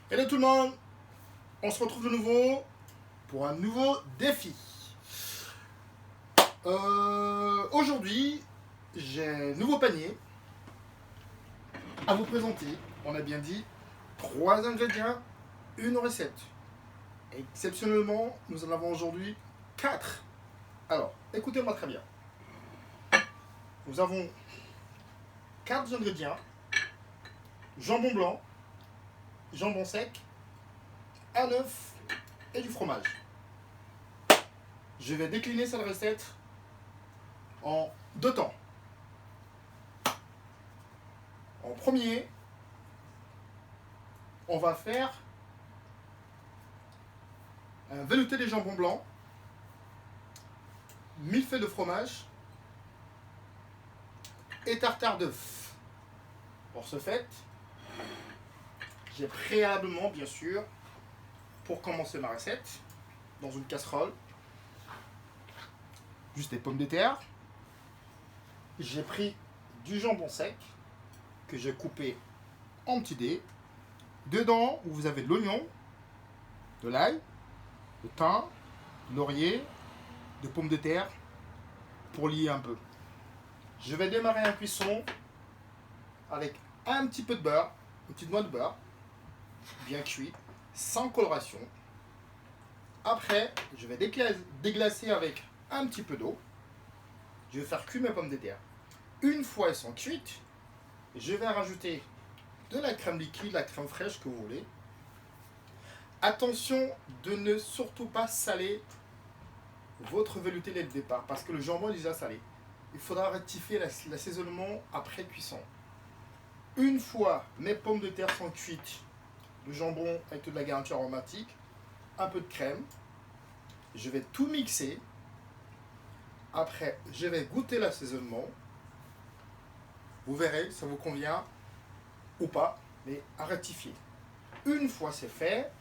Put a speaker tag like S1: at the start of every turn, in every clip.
S1: Hello tout le monde, on se retrouve de nouveau pour un nouveau défi. Aujourd'hui, j'ai un nouveau panier à vous présenter. On a bien dit 3 ingrédients, une recette. Exceptionnellement, nous en avons aujourd'hui 4. Alors, écoutez-moi très bien. Nous avons 4 ingrédients: jambon blanc, jambon sec, un œuf et du fromage. Je vais décliner cette recette en 2 temps. En premier, on va faire un velouté de jambon blanc, millefeuille de fromage et tartare d'œuf. Pour ce fait, j'ai préalablement, bien sûr, pour commencer ma recette, dans une casserole, juste des pommes de terre. J'ai pris du jambon sec que j'ai coupé en petits dés. Dedans, vous avez de l'oignon, de l'ail, de thym, de laurier, de pommes de terre pour lier un peu. Je vais démarrer la cuisson avec un petit peu de beurre, une petite noix de beurre, bien cuit, sans coloration. Après, je vais déglacer avec un petit peu d'eau. Je vais faire cuire mes pommes de terre. Une fois elles sont cuites, je vais rajouter de la crème liquide, la crème fraîche que vous voulez. Attention de ne surtout pas saler votre velouté dès le départ parce que le jambon est déjà salé. Il faudra rectifier l'assaisonnement après cuisson. Une fois mes pommes de terre sont cuites, le jambon avec de la garniture aromatique, un peu de crème, je vais tout mixer. Après, je vais goûter l'assaisonnement. Vous verrez, ça vous convient ou pas, mais à rectifier. Une fois c'est fait,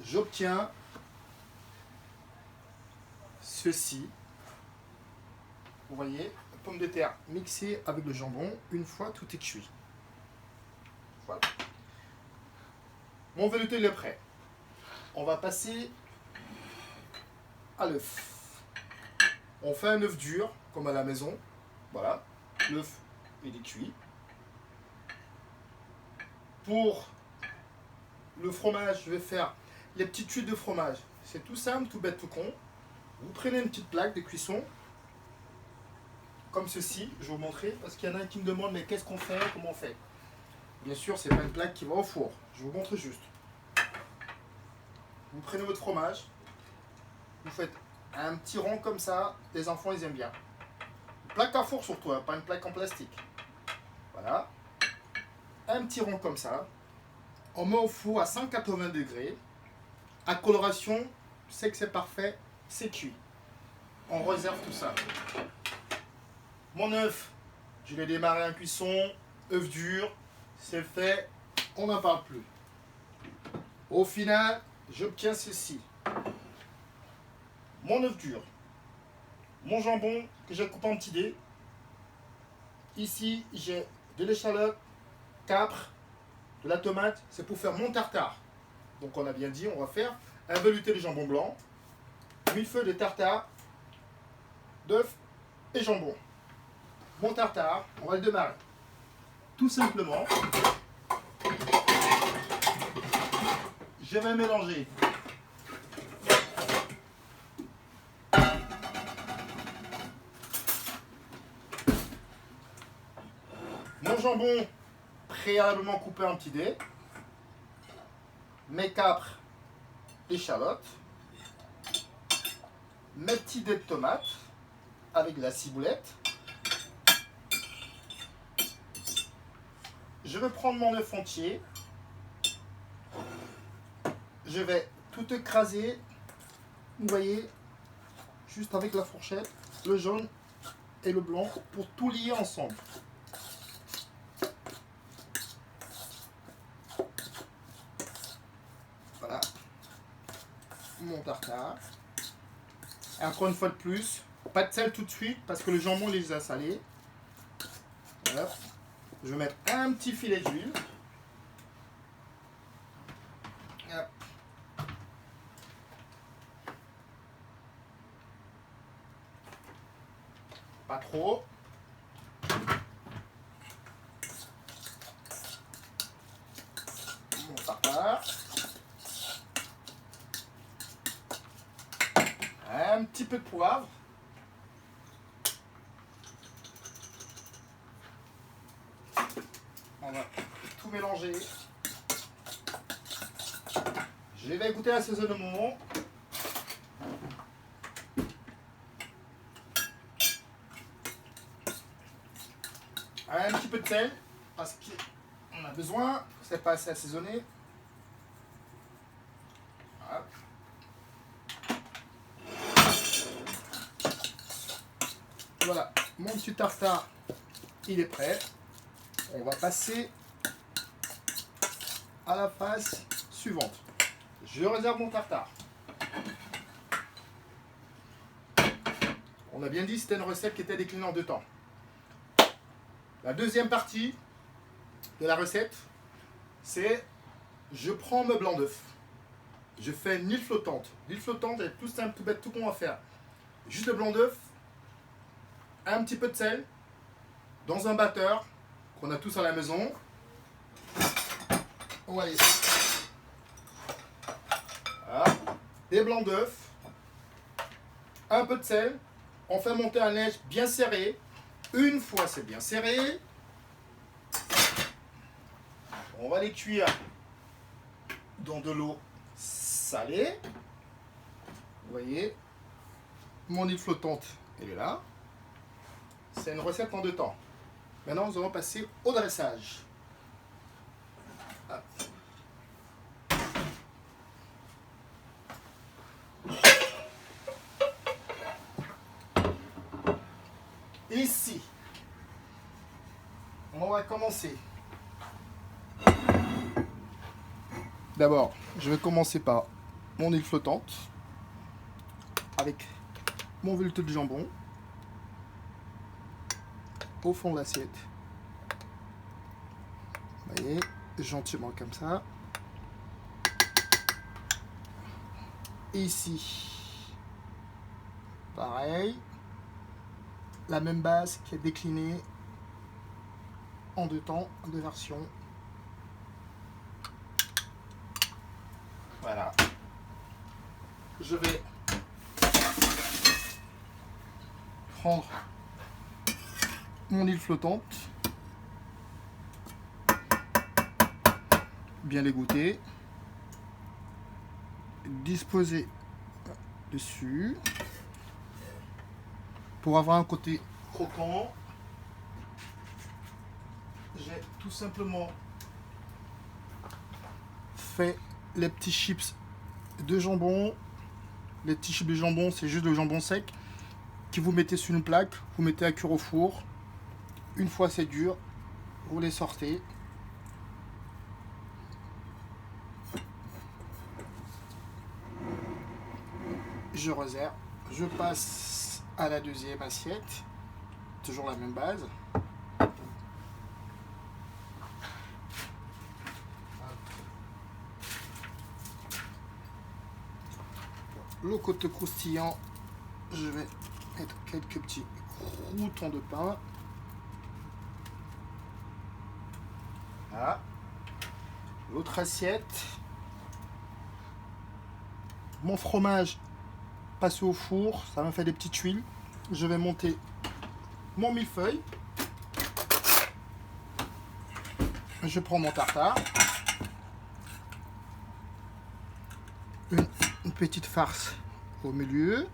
S1: j'obtiens ceci. Vous voyez, pommes de terre mixées avec le jambon, une fois tout est cuit. Voilà. Mon velouté est prêt. On va passer à l'œuf. On fait un œuf dur, comme à la maison. Voilà, l'œuf il est cuit. Pour le fromage, je vais faire les petites tuiles de fromage. C'est tout simple, tout bête, tout con. Vous prenez une petite plaque de cuisson, comme ceci. Je vais vous montrer, parce qu'il y en a qui me demandent, mais qu'est-ce qu'on fait, comment on fait? Bien sûr, c'est pas une plaque qui va au four. Je vous montre juste. Vous prenez votre fromage, vous faites un petit rond comme ça. Les enfants, ils aiment bien. Une plaque à four surtout, hein, pas une plaque en plastique. Voilà. Un petit rond comme ça. On met au four à 180 degrés. À coloration, c'est que c'est parfait, c'est cuit. On réserve tout ça. Mon œuf, je l'ai démarré en cuisson. œuf dur, c'est fait, on n'en parle plus. Au final, j'obtiens ceci. Mon œuf dur, mon jambon que j'ai coupé en petits dés. Ici, j'ai de l'échalote, capre, de la tomate, c'est pour faire mon tartare. Donc on a bien dit, on va faire un velouté de jambon blanc, millefeuille de tartare, d'œuf et jambon. Mon tartare, on va le démarrer. Tout simplement, je vais mélanger mon jambon préalablement coupé en petits dés, mes capres, échalotes, mes petits dés de tomates avec de la ciboulette. Je vais prendre mon œuf entier. Je vais tout écraser. Vous voyez, juste avec la fourchette, le jaune et le blanc pour tout lier ensemble. Voilà. Mon tartare. Et encore une fois de plus, pas de sel tout de suite parce que le jambon est déjà salé. Voilà. Je vais mettre un petit filet d'huile. pas trop. Mon tartare. Un petit peu de poivre. On va tout mélanger. Je vais goûter l'assaisonnement. Un petit peu de sel, parce qu'on a besoin, c'est pas assez assaisonné. Hop. Voilà, mon petit tartare, il est prêt. On va passer à la phase suivante. Je réserve mon tartare. On a bien dit que c'était une recette qui était déclinée en 2 temps. La deuxième partie de la recette, c'est je prends mes blancs d'œufs. Je fais une huile flottante. L'huile flottante est tout simple, tout bête, tout qu'on va faire. Juste le blanc d'œuf, un petit peu de sel, dans un batteur qu'on a tous à la maison. On va laisser. Voilà. Des blancs d'œufs, un peu de sel. On fait monter un neige bien serré. Une fois c'est bien serré, on va les cuire dans de l'eau salée. Vous voyez, mon huile flottante, elle est là. C'est une recette en 2 temps. Maintenant, nous allons passer au dressage. Hop. Ici, on va commencer. D'abord, je vais commencer par mon huile flottante avec mon velouté de jambon au fond de l'assiette. Vous voyez, gentiment comme ça. Ici, pareil. La même base qui est déclinée en 2 temps, 2 versions. Voilà. Je vais prendre mon huile flottante, bien l'égoutter, disposer dessus. Pour avoir un côté croquant, j'ai tout simplement fait les petits chips de jambon. Les petits chips de jambon, c'est juste le jambon sec que vous mettez sur une plaque, vous mettez à cuire au four. Une fois c'est dur, vous les sortez. Je réserve, je passe à la deuxième assiette, toujours la même base. Le côté croustillant, je vais mettre quelques petits croûtons de pain. Voilà. L'autre assiette, mon fromage passé au four, ça m'a fait des petites tuiles. Je vais monter mon millefeuille. Je prends mon tartare. Une petite farce au milieu.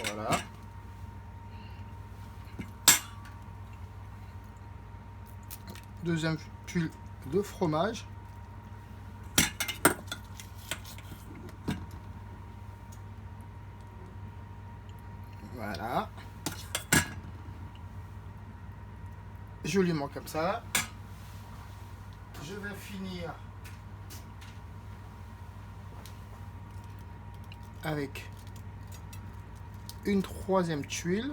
S1: Voilà. Deuxième tuile de fromage. Voilà. Joliment comme ça. Je vais finir avec une troisième tuile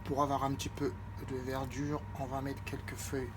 S1: pour avoir un petit peu de verdure. On va mettre quelques feuilles